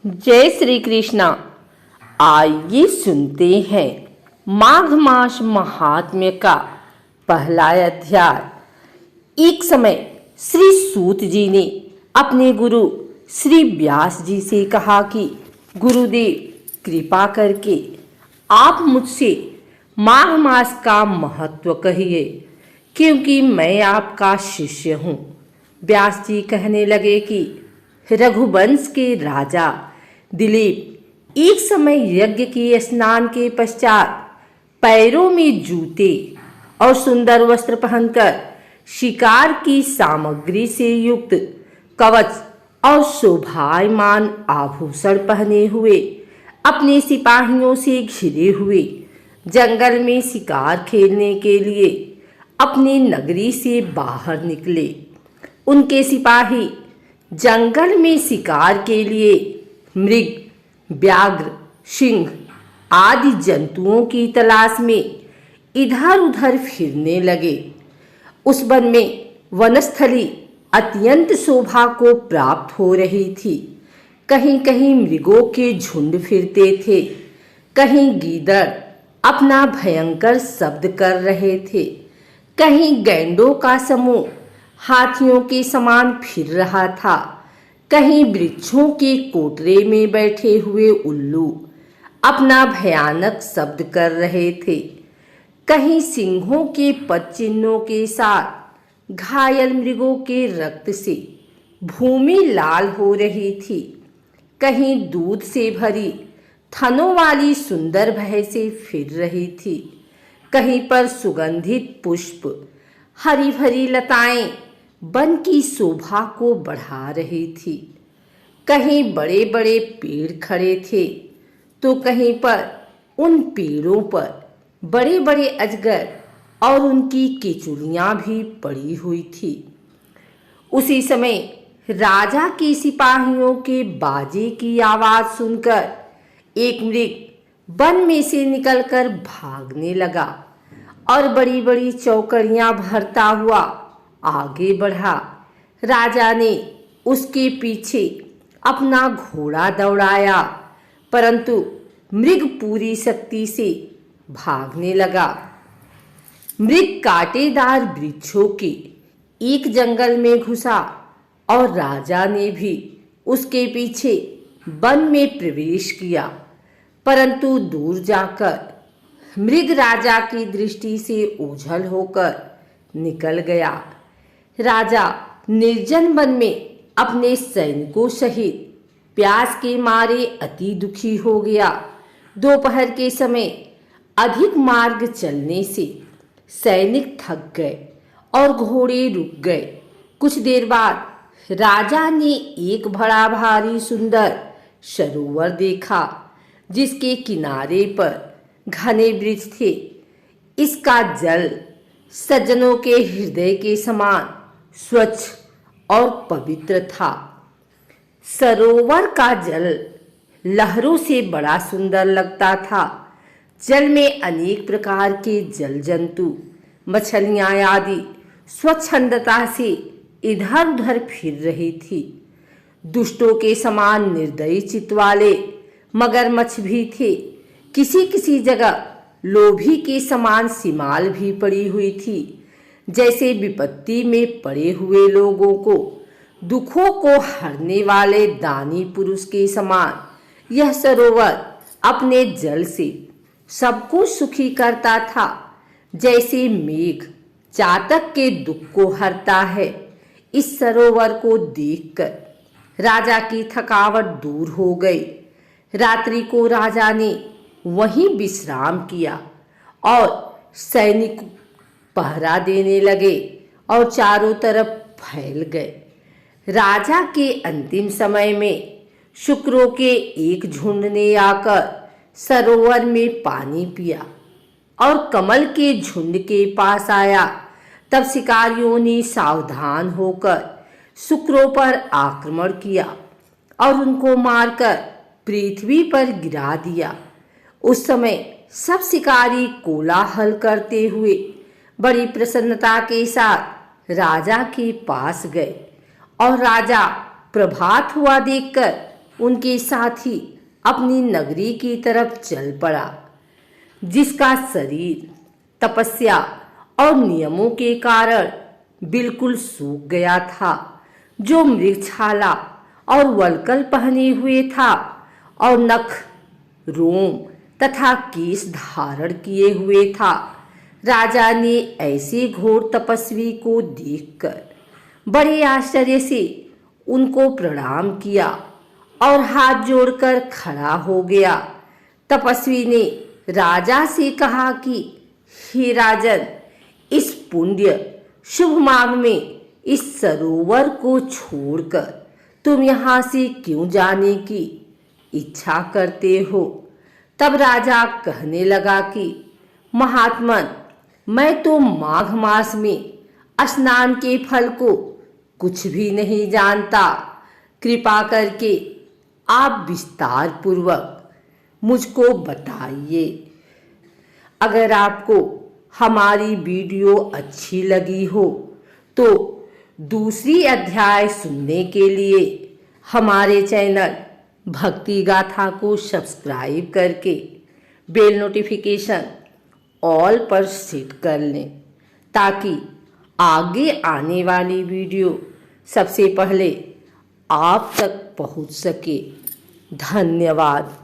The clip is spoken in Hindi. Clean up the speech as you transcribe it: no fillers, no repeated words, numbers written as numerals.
जय श्री कृष्णा। आइए सुनते हैं माघ मास महात्म्य का पहला अध्याय। एक समय श्री सूत जी ने अपने गुरु श्री व्यास जी से कहा कि गुरुदेव, कृपा करके आप मुझसे माघ मास का महत्व कहिए, क्योंकि मैं आपका शिष्य हूँ। व्यास जी कहने लगे कि रघुवंश के राजा दिलीप एक समय यज्ञ के स्नान के पश्चात पैरों में जूते और सुंदर वस्त्र पहनकर शिकार की सामग्री से युक्त कवच और शोभायमान आभूषण पहने हुए अपने सिपाहियों से घिरे हुए जंगल में शिकार खेलने के लिए अपनी नगरी से बाहर निकले। उनके सिपाही जंगल में शिकार के लिए मृग, व्याघ्र, सिंह आदि जंतुओं की तलाश में इधर उधर फिरने लगे। उस वन में वनस्थली अत्यंत शोभा को प्राप्त हो रही थी। कहीं कहीं मृगों के झुंड फिरते थे, कहीं गीदड़ अपना भयंकर शब्द कर रहे थे, कहीं गैंडों का समूह हाथियों के समान फिर रहा था, कहीं वृक्षों के कोटरे में बैठे हुए उल्लू अपना भयानक शब्द कर रहे थे, कहीं सिंहों के पदचिन्हों के साथ घायल मृगों के रक्त से भूमि लाल हो रही थी, कहीं दूध से भरी थनों वाली सुंदर भैंसें फिर रही थी, कहीं पर सुगंधित पुष्प, हरी भरी लताएं वन की शोभा को बढ़ा रही थी। कहीं बड़े बड़े पेड़ खड़े थे तो कहीं पर उन पेड़ों पर बड़े बड़े अजगर और उनकी केचुलियां भी पड़ी हुई थी। उसी समय राजा के सिपाहियों के बाजे की आवाज सुनकर एक मृग वन में से निकलकर भागने लगा और बड़ी बड़ी चौकड़ियां भरता हुआ आगे बढ़ा। राजा ने उसके पीछे अपना घोड़ा दौड़ाया, परंतु मृग पूरी शक्ति से भागने लगा। मृग कांटेदार वृक्षों के एक जंगल में घुसा और राजा ने भी उसके पीछे वन में प्रवेश किया, परंतु दूर जाकर मृग राजा की दृष्टि से ओझल होकर निकल गया। राजा निर्जन वन में अपने सैनिकों सहित प्यास के मारे अति दुखी हो गया। दोपहर के समय अधिक मार्ग चलने से सैनिक थक गए और घोड़े रुक गए। कुछ देर बाद राजा ने एक बड़ा भारी सुंदर सरोवर देखा, जिसके किनारे पर घने वृक्ष थे। इसका जल सज्जनों के हृदय के समान स्वच्छ और पवित्र था। सरोवर का जल लहरों से बड़ा सुंदर लगता था। जल में अनेक प्रकार के जल जंतु, मछलियां आदि स्वच्छंदता से इधर उधर फिर रही थी। दुष्टों के समान निर्दयी चित्त वाले मगरमच्छ भी थे। किसी किसी जगह लोभी के समान सिमाल भी पड़ी हुई थी। जैसे विपत्ति में पड़े हुए लोगों को दुखों को हरने वाले दानी पुरुष के समान यह सरोवर अपने जल से सबको सुखी करता था। जैसे मेघ चातक के दुख को हरता है, इस सरोवर को देखकर राजा की थकावट दूर हो गई। रात्रि को राजा ने वहीं विश्राम किया और सैनिक पहरा देने लगे और चारों तरफ फैल गए। राजा के अंतिम समय में शुक्रों के एक झुंड ने आकर सरोवर में पानी पिया और कमल के झुंड के पास आया। तब शिकारियों ने सावधान होकर शुक्रों पर आक्रमण किया और उनको मारकर पृथ्वी पर गिरा दिया। उस समय सब शिकारी कोलाहल करते हुए बड़ी प्रसन्नता के साथ राजा के पास गए और राजा प्रभात हुआ देखकर उनके साथ ही अपनी नगरी की तरफ चल पड़ा, जिसका शरीर तपस्या और नियमों के कारण बिल्कुल सूख गया था, जो मृगछाला और वल्कल पहने हुए था और नख, रोम तथा केश धारण किए हुए था। राजा ने ऐसे घोर तपस्वी को देखकर बड़े आश्चर्य से उनको प्रणाम किया और हाथ जोड़कर खड़ा हो गया। तपस्वी ने राजा से कहा कि हे राजन, इस पुण्य शुभ मार्ग में इस सरोवर को छोड़कर तुम यहाँ से क्यों जाने की इच्छा करते हो? तब राजा कहने लगा कि महात्मन, मैं तो माघ मास में स्नान के फल को कुछ भी नहीं जानता। कृपा करके आप विस्तार पूर्वक मुझको बताइए। अगर आपको हमारी वीडियो अच्छी लगी हो तो दूसरी अध्याय सुनने के लिए हमारे चैनल भक्ति गाथा को सब्सक्राइब करके बेल नोटिफिकेशन ऑल पर सेट कर लें, ताकि आगे आने वाली वीडियो सबसे पहले आप तक पहुंच सके। धन्यवाद।